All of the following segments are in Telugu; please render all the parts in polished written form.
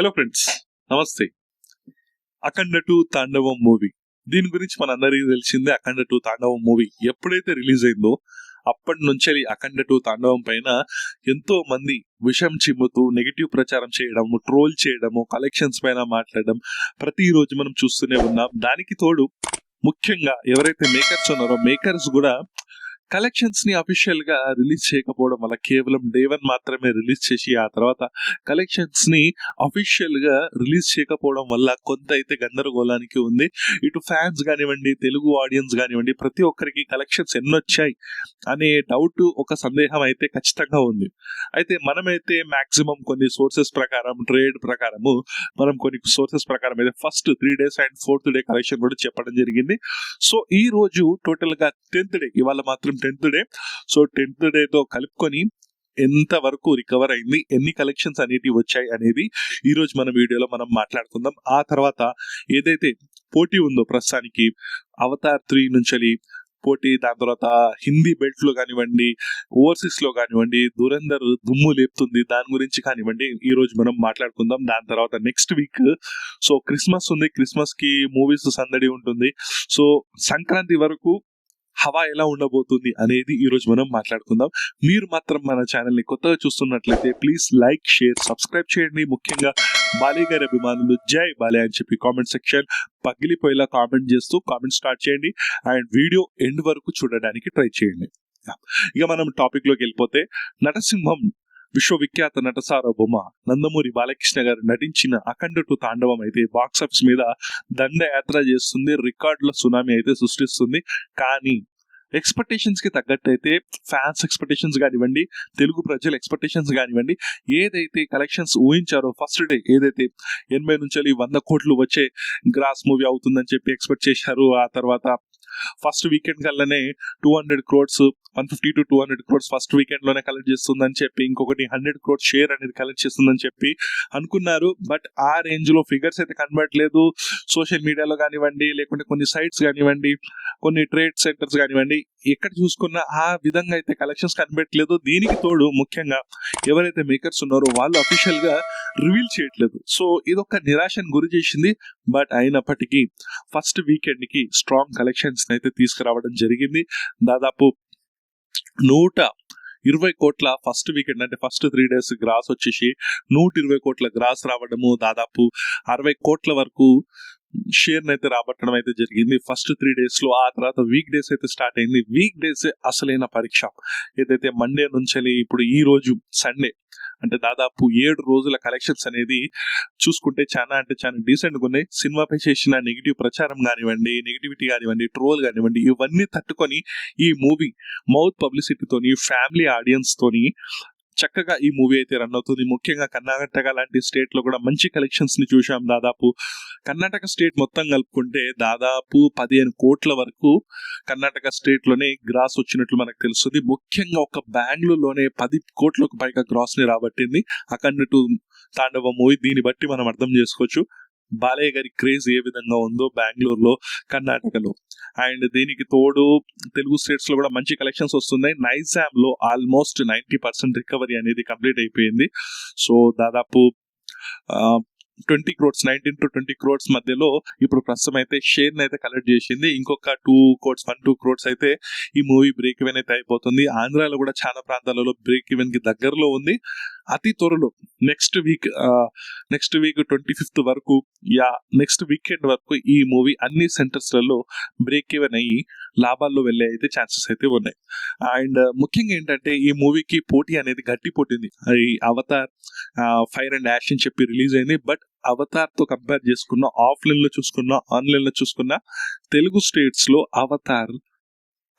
హలో ఫ్రెండ్స్, నమస్తే. అఖండ 2 తాండవం మూవీ, దీని గురించి మనందరికీ తెలిసిందే. అఖండ 2 తాండవం మూవీ ఎప్పుడైతే రిలీజ్ అయిందో అప్పటి నుంచి అఖండ 2 తాండవం పైన ఎంతో మంది విషం చిమ్ముతూ నెగిటివ్ ప్రచారం చేయడము, ట్రోల్ చేయడము, కలెక్షన్స్ పైన మాట్లాడడం ప్రతిరోజు మనం చూస్తూనే ఉన్నాం. దానికి తోడు ముఖ్యంగా ఎవరైతే మేకర్స్ ఉన్నారో మేకర్స్ కూడా కలెక్షన్స్ ని అఫీషియల్ గా రిలీజ్ చేయకపోవడం వల్ల, కేవలం డే 1 మాత్రమే రిలీజ్ చేసి ఆ తర్వాత కలెక్షన్స్ ని అఫీషియల్ గా రిలీజ్ చేయకపోవడం వల్ల కొంత అయితే గందరగోళానికి ఉంది. ఇటు ఫ్యాన్స్ కానివ్వండి, తెలుగు ఆడియన్స్ కానివ్వండి, ప్రతి ఒక్కరికి కలెక్షన్స్ ఎన్నొచ్చాయి అనే డౌట్, ఒక సందేహం అయితే ఖచ్చితంగా ఉంది. అయితే మనమైతే మాక్సిమం కొన్ని సోర్సెస్ ప్రకారం, ట్రేడ్ ప్రకారము మనం కొన్ని సోర్సెస్ ప్రకారం అయితే first 3 days and 4th day collection కూడా చెప్పడం జరిగింది. సో ఈ రోజు టోటల్ గా 10th డే, ఇవాళ మాత్రం 10th డే. సో 10th డేతో కలుపుకొని ఎంత వరకు రికవర్ అయింది, ఎన్ని కలెక్షన్స్ అనేటివి వచ్చాయి అనేది ఈ రోజు మన వీడియోలో మనం మాట్లాడుకుందాం. ఆ తర్వాత ఏదైతే పోటీ ఉందో ప్రస్తుతానికి అవతార్ 3 నుంచి పోటీ, దాని తర్వాత హిందీ బెల్ట్ లో కానివ్వండి, ఓవర్సీస్ లో కానివ్వండి, దురంధర్ దుమ్ము లేపుతుంది, దాని గురించి కానివ్వండి ఈ రోజు మనం మాట్లాడుకుందాం. దాని తర్వాత నెక్స్ట్ వీక్ సో క్రిస్మస్ ఉంది, క్రిస్మస్ కి మూవీస్ సందడి ఉంటుంది. సో సంక్రాంతి వరకు హవా ఎలా ఉండబోతుంది అనేది ఈ రోజు మనం మాట్లాడుకుందాం. మీరు మాత్రం మన ఛానల్ ని కొత్తగా చూస్తున్నట్లయితే ప్లీజ్ లైక్, షేర్, సబ్స్క్రైబ్ చేయండి. ముఖ్యంగా బాలయ్య గారి అభిమానులు జై బాలయ్య అని చెప్పి కామెంట్ సెక్షన్ పగిలిపోయేలా కామెంట్ చేస్తూ కామెంట్ స్టార్ట్ చేయండి అండ్ వీడియో ఎండ్ వరకు చూడడానికి ట్రై చేయండి. ఇక మనం టాపిక్ లోకి వెళ్ళిపోతే, నటసింహం విశ్వవిఖ్యాత నట సార్వభౌమ నందమూరి బాలకృష్ణ గారు నటించిన అఖండ 2 తాండవం అయితే బాక్స్ ఆఫీస్ మీద దండయాత్ర చేస్తుంది, రికార్డుల సునామీ అయితే సృష్టిస్తుంది. కానీ ఎక్స్పెక్టేషన్స్ కి తగ్గట్టు అయితే ఫ్యాన్స్ ఎక్స్పెక్టేషన్స్ కానివ్వండి, తెలుగు ప్రజల ఎక్స్పెక్టేషన్స్ కానివ్వండి, ఏదైతే కలెక్షన్స్ ఊహించారో ఫస్ట్ డే ఏదైతే 80 నుంచి 100 కోట్లు వచ్చే గ్రాస్ మూవీ అవుతుందని చెప్పి ఎక్స్పెక్ట్ చేశారు. ఆ తర్వాత ఫస్ట్ వీకెండ్ కల్లానే 200 crores, 150 to 200 crores first weekend లోనే కలెక్ట్ చేస్తుందని చెప్పి, ఇంకొకటి 100 crores షేర్ అనేది కలెక్ట్ చేస్తుందని చెప్పి అనుకున్నారు. బట్ ఆ రేంజ్ లో ఫిగర్స్ అయితే కనబడట్లేదు. సోషల్ మీడియాలో కానివ్వండి, లేకుంటే కొన్ని సైట్స్ కానివ్వండి, కొన్ని ట్రేడ్ సెంటర్స్ కానివ్వండి, ఎక్కడ చూసుకున్నా ఆ విధంగా అయితే కలెక్షన్స్ కనిపెట్టలేదు. దీనికి తోడు ముఖ్యంగా ఎవరైతే మేకర్స్ ఉన్నారో వాళ్ళు అఫీషియల్ గా రివీల్ చేయట్లేదు. సో ఇదొక నిరాశను గురి చేసింది. బట్ అయినప్పటికీ ఫస్ట్ వీకెండ్ కి స్ట్రాంగ్ కలెక్షన్స్ అయితే తీసుకురావడం జరిగింది. దాదాపు 120 కోట్ల ఫస్ట్ వీకెండ్, అంటే ఫస్ట్ 3 days గ్రాస్ వచ్చేసి 120 కోట్ల గ్రాస్ రావడము, దాదాపు 60 కోట్ల వరకు షేర్ అయితే రాబట్టడం అయితే జరిగింది ఫస్ట్ 3 days లో. ఆ తర్వాత వీక్ డేస్ అయితే స్టార్ట్ అయింది. వీక్ డేస్ అసలైన పరీక్ష. ఏదైతే మండే నుంచి ఇప్పుడు ఈ రోజు సండే, అంటే దాదాపు 7 రోజుల కలెక్షన్స్ అనేది చూసుకుంటే చాలా డీసెంట్ గా ఉన్నాయి. సినిమాపై చేసిన నెగిటివ్ ప్రచారం కానివ్వండి, నెగిటివిటీ కానివ్వండి, ట్రోల్ కానివ్వండి, ఇవన్నీ తట్టుకొని ఈ మూవీ మౌత్ పబ్లిసిటీతోని, ఫ్యామిలీ ఆడియన్స్ తోని చక్కగా ఈ మూవీ అయితే రన్ అవుతుంది. ముఖ్యంగా కర్ణాటక లాంటి స్టేట్ లో కూడా మంచి కలెక్షన్స్ ని చూసాం. దాదాపు కర్ణాటక స్టేట్ మొత్తం కలుపుకుంటే దాదాపు 15 కోట్ల వరకు కర్ణాటక స్టేట్ లోనే గ్రాస్ వచ్చినట్లు మనకు తెలుస్తుంది. ముఖ్యంగా ఒక బెంగళూరులోనే 10 కోట్లకు పైగా గ్రాస్ ని రాబట్టింది అఖండ 2 తాండవ మూవీ. దీన్ని బట్టి మనం అర్థం చేసుకోవచ్చు బాలయ్య గారి క్రేజ్ ఏ విధంగా ఉందో బెంగళూరులో, కర్ణాటకలో. అండ్ దీనికి తోడు తెలుగు స్టేట్స్ లో కూడా మంచి కలెక్షన్స్ వస్తున్నాయి. నైజాం లో ఆల్మోస్ట్ 90% రికవరీ అనేది కంప్లీట్ అయిపోయింది. సో దాదాపు 20 crores, 19 to 20 crores మధ్యలో ఇప్పుడు ప్రస్తుతం అయితే షేర్ అయితే కలెక్ట్ చేసింది. ఇంకొక 1-2 crores అయితే ఈ మూవీ బ్రేక్ ఈవెన్ అయితే అయిపోతుంది. ఆంధ్రాలో కూడా చాలా ప్రాంతాలలో బ్రేక్ ఈవెన్ కి దగ్గరలో ఉంది. అతి త్వరలో నెక్స్ట్ వీక్ 25th వరకు, నెక్స్ట్ వీకెండ్ వరకు ఈ మూవీ అన్ని సెంటర్స్ లలో బ్రేక్ ఈవెన్ అయ్యి లాభాల్లో వెళ్ళే అయితే ఛాన్సెస్ అయితే ఉన్నాయి. అండ్ ముఖ్యంగా ఏంటంటే ఈ మూవీకి పోటీ అనేది గట్టి పోటీ ఉంది. ఈ అవతార్ ఫైర్ అండ్ యాష్ అని చెప్పి రిలీజ్ అయింది. బట్ అవతార్ తో కంపేర్ చేసుకున్న, ఆఫ్లైన్ లో చూసుకున్నా, ఆన్లైన్ లో చూసుకున్నా, తెలుగు స్టేట్స్ లో అవతార్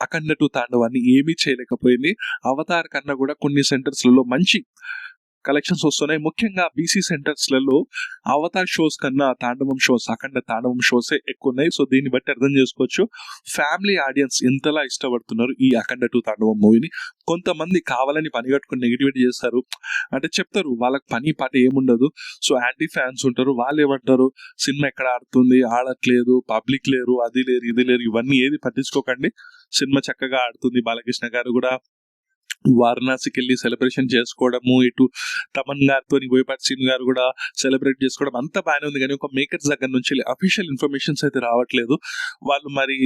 అఖండ 2 తాండవాన్ని ఏమీ చేయలేకపోయింది. అవతార్ కన్నా కూడా కొన్ని సెంటర్స్ లలో మంచి కలెక్షన్స్ వస్తున్నాయి. ముఖ్యంగా బీసీ సెంటర్స్ లలో అవతార్ షోస్ కన్నా తాండవం షోస్, అఖండ తాండవం షోసే ఎక్కువ ఉన్నాయి. సో దీన్ని బట్టి అర్థం చేసుకోవచ్చు ఫ్యామిలీ ఆడియన్స్ ఎంతలా ఇష్టపడుతున్నారు ఈ అఖండ 2 తాండవం మూవీని. కొంతమంది కావాలని పని కట్టుకుని నెగిటివిటీ చేస్తారు, అంటే చెప్తారు వాళ్ళకి పని పాట ఏముండదు. సో యాంటీ ఫ్యాన్స్ ఉంటారు, వాళ్ళు ఏమంటారు సినిమా ఎక్కడ ఆడుతుంది, ఆడట్లేదు, పబ్లిక్ లేరు, అది లేరు, ఇది లేరు, ఇవన్నీ ఏది పట్టించుకోకండి. సినిమా చక్కగా ఆడుతుంది. బాలకృష్ణ గారు కూడా వారణాసికి వెళ్ళి సెలబ్రేషన్ చేసుకోవడము, ఇటు తమన్ గారితో బోయపాటి శ్రీను గారు కూడా సెలబ్రేట్ చేసుకోవడం అంతా బాగానే ఉంది. కానీ ఒక మేకర్స్ దగ్గర నుంచి అఫీషియల్ ఇన్ఫర్మేషన్స్ అయితే రావట్లేదు. వాళ్ళు మరి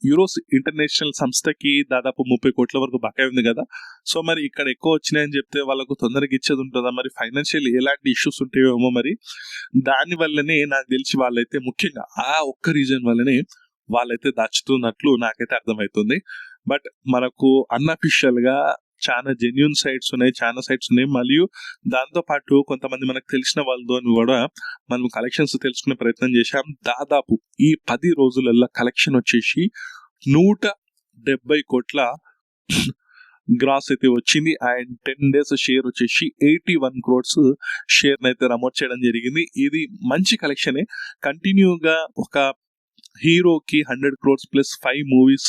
యూరోస్ ఇంటర్నేషనల్ సంస్థకి దాదాపు 30 కోట్ల వరకు బకాయి ఉంది కదా. సో మరి ఇక్కడ ఎక్కువ వచ్చినాయని చెప్తే వాళ్ళకు తొందరగా ఇచ్చేది ఉంటుందా, మరి ఫైనాన్షియల్ ఎలాంటి ఇష్యూస్ ఉంటాయేమో. మరి దాని వల్లనే నాకు తెలిసి వాళ్ళైతే ముఖ్యంగా ఆ ఒక్క రీజన్ వల్లనే వాళ్ళైతే దాచుతున్నట్లు నాకైతే అర్థమవుతుంది. బట్ మనకు అన్అఫీషియల్ గా చాలా జెన్యూన్ సైట్స్ ఉన్నాయి, చాలా సైట్స్ ఉన్నాయి. మరియు దాంతో పాటు కొంతమంది మనకు తెలిసిన వాళ్ళతో కూడా మనం కలెక్షన్స్ తెలుసుకునే ప్రయత్నం చేశాం. దాదాపు ఈ 10 రోజులలో కలెక్షన్ వచ్చేసి 170 కోట్ల గ్రాస్ అయితే వచ్చింది. అండ్ 10 days షేర్ వచ్చేసి 81 crores షేర్ అయితే నమోదు చేయడం జరిగింది. ఇది మంచి కలెక్షనే. కంటిన్యూగా ఒక హీరోకి 100 crores plus 5 movies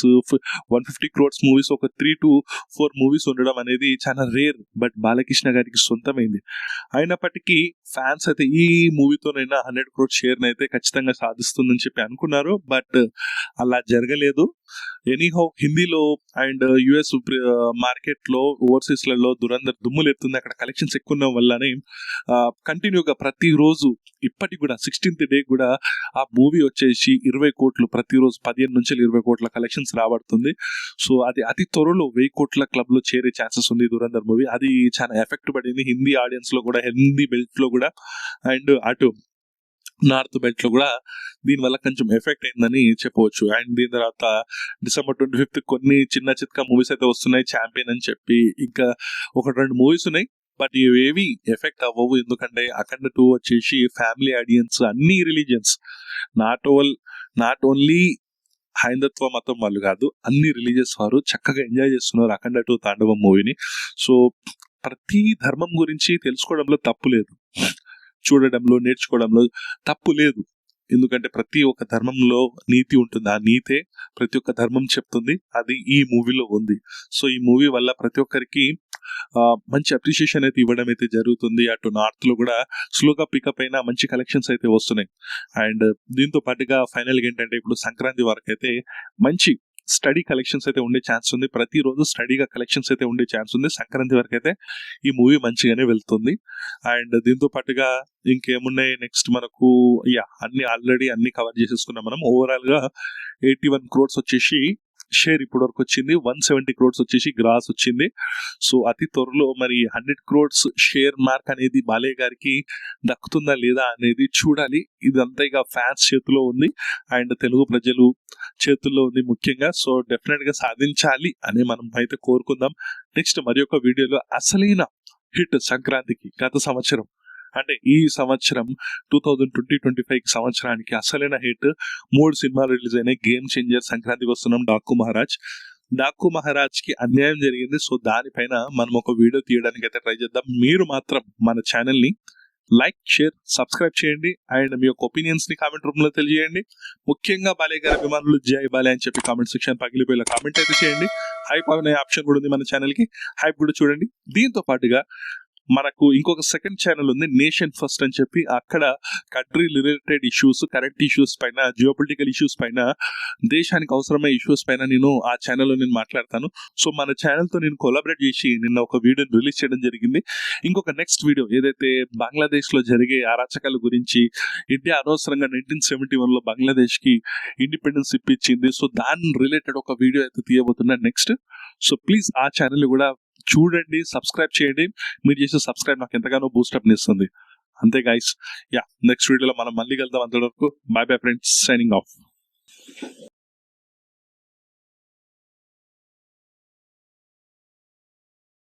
150 crores movies ఒక 3 to 4 movies ఉండడం అనేది చాలా రేర్. బట్ బాలకృష్ణ గారికి సొంతమైంది. అయినప్పటికీ ఫ్యాన్స్ అయితే ఈ మూవీతోనైనా 100 crores షేర్ అయితే ఖచ్చితంగా సాధిస్తుందని చెప్పి అనుకున్నారు. బట్ అలా జరగలేదు. ఎనీహౌ హిందీలో అండ్ యుఎస్ మార్కెట్ లో ఓవర్సీస్ లలో దురందర్ దుమ్ములు ఎత్తుంది. అక్కడ కలెక్షన్స్ ఎక్కువ ఉన్న వల్లనే కంటిన్యూగా ప్రతిరోజు ఇప్పటికి కూడా 16th day కూడా ఆ మూవీ వచ్చేసి 20 కోట్లు ప్రతిరోజు 15 నుంచి 20 కోట్ల కలెక్షన్స్ రాబడుతుంది. సో అది అతి త్వరలో 1000 కోట్ల క్లబ్ లో చేరే ఛాన్సెస్ ఉంది దురందర్ మూవీ. అది చాలా ఎఫెక్ట్ పడింది హిందీ ఆడియన్స్ లో కూడా, హిందీ బెల్ట్ లో కూడా అండ్ అటు నార్త్ బెల్ట్ లో కూడా దీనివల్ల కొంచెం ఎఫెక్ట్ అయిందని చెప్పవచ్చు. అండ్ దీని తర్వాత December 25th కొన్ని చిన్న చిత్క మూవీస్ అయితే వస్తున్నాయి, ఛాంపియన్ అని చెప్పి. ఇంకా 1-2 మూవీస్ ఉన్నాయి. బట్ ఇవేవి ఎఫెక్ట్ అవ్వవు. ఎందుకంటే అఖండ 2 వచ్చేసి ఫ్యామిలీ ఆడియన్స్, అన్ని రిలీజియన్స్, నాట్ ఓన్లీ హైందత్వ మతం వాళ్ళు కాదు, అన్ని రిలీజియస్ వారు చక్కగా ఎంజాయ్ చేస్తున్నారు అఖండ 2 తాండవం మూవీని. సో ప్రతి ధర్మం గురించి తెలుసుకోవడంలో తప్పు లేదు, చూడడంలో నేర్చుకోవడంలో తప్పు లేదు. ఎందుకంటే ప్రతి ఒక్క ధర్మంలో నీతి ఉంటుంది. ఆ నీతే ప్రతి ఒక్క ధర్మం చెప్తుంది. అది ఈ మూవీలో ఉంది. సో ఈ మూవీ వల్ల ప్రతి ఒక్కరికి మంచి అప్రిషియేషన్ అయితే ఇవ్వడం అయితే జరుగుతుంది. అటు నార్త్ లో కూడా స్లోగా పికప్ అయినా మంచి కలెక్షన్స్ అయితే వస్తున్నాయి. అండ్ దీంతో పాటుగా ఫైనల్ గా ఏంటంటే ఇప్పుడు సంక్రాంతి వరకు అయితే మంచి స్టడీ కలెక్షన్స్ అయితే ఉండే ఛాన్స్ ఉంది. ప్రతిరోజు స్టడీగా కలెక్షన్స్ అయితే ఉండే ఛాన్స్ ఉంది. సంక్రాంతి వరకు అయితే ఈ మూవీ మంచిగానే వెళ్తుంది. అండ్ దీంతో పాటుగా ఇంకేమున్నాయి నెక్స్ట్ మనకు ఆల్రెడీ అన్ని కవర్ చేసేసుకున్నాం మనం. ఓవరాల్ గా 81 crores వచ్చేసి షేర్ ఇప్పటి వరకు వచ్చింది, 170 crores వచ్చేసి గ్రాస్ వచ్చింది. సో అతి త్వరలో మరి 100 crores షేర్ మార్క్ అనేది బాలయ్య గారికి దక్కుతుందా లేదా అనేది చూడాలి. ఇదంతా ఇక ఫ్యాన్స్ చేతిలో ఉంది అండ్ తెలుగు ప్రజలు చేతుల్లో ఉంది ముఖ్యంగా. సో డెఫినెట్ గా సాధించాలి అని మనం అయితే కోరుకుందాం. నెక్స్ట్ మరి ఒక వీడియోలో అసలైన హిట్ సంక్రాంతికి గత సంవత్సరం అంటే ఈ సంవత్సరం 2020-25 సంవత్సరానికి అసలైన హిట్ 3 సినిమాలు రిలీజ్ అయినాయి. గేమ్ చేంజర్, సంక్రాంతికి వస్తున్నాం, డాకు మహారాజ్ కి అన్యాయం జరిగింది. సో దానిపైన మనం ఒక వీడియో తీయడానికి అయితే ట్రై చేద్దాం. మీరు మాత్రం మన ఛానల్ ని లైక్, షేర్, సబ్స్క్రైబ్ చేయండి. అండ్ మీ యొక్క ఒపీనియన్స్ ని కామెంట్ రూపంలో తెలియజేయండి. ముఖ్యంగా బాలయ్య గారి అభిమానులు జై బాలయ్య అని చెప్పి కామెంట్ సెక్షన్ పగిలిపోయేలా కామెంట్ అయితే చేయండి. హైప్ అనే ఆప్షన్ కూడా ఉంది మన ఛానల్ కి, హైప్ కూడా చూడండి. దీంతో పాటుగా మనకు ఇంకొక సెకండ్ ఛానల్ ఉంది, నేషన్ ఫస్ట్ అని చెప్పి. అక్కడ country related issues, current issues పైన, జియోపొలిటికల్ ఇష్యూస్ పైన, దేశానికి అవసరమైన ఇష్యూస్ పైన నేను ఆ ఛానల్లో నేను మాట్లాడతాను. సో మన ఛానల్తో నేను కొలాబరేట్ చేసి నిన్న ఒక వీడియోని రిలీజ్ చేయడం జరిగింది. ఇంకొక నెక్స్ట్ వీడియో ఏదైతే బంగ్లాదేశ్ లో జరిగే అరాచకాల గురించి, ఇండియా అనవసరంగా 1971లో బంగ్లాదేశ్ కి ఇండిపెండెన్స్ ఇప్పించింది, సో దాని రిలేటెడ్ ఒక వీడియో అయితే తీయబోతున్నా నెక్స్ట్. సో ప్లీజ్ ఆ ఛానల్ కూడా చూడండి, సబ్స్క్రైబ్ చేయండి. మీరు చేసే సబ్స్క్రైబ్ నాకు ఎంతగానో బూస్టప్ ఇస్తుంది. అంతే గైస్, నెక్స్ట్ వీడియోలో మనం మళ్ళీ కలుద్దాం. అంతవరకు by bye friends, signing off.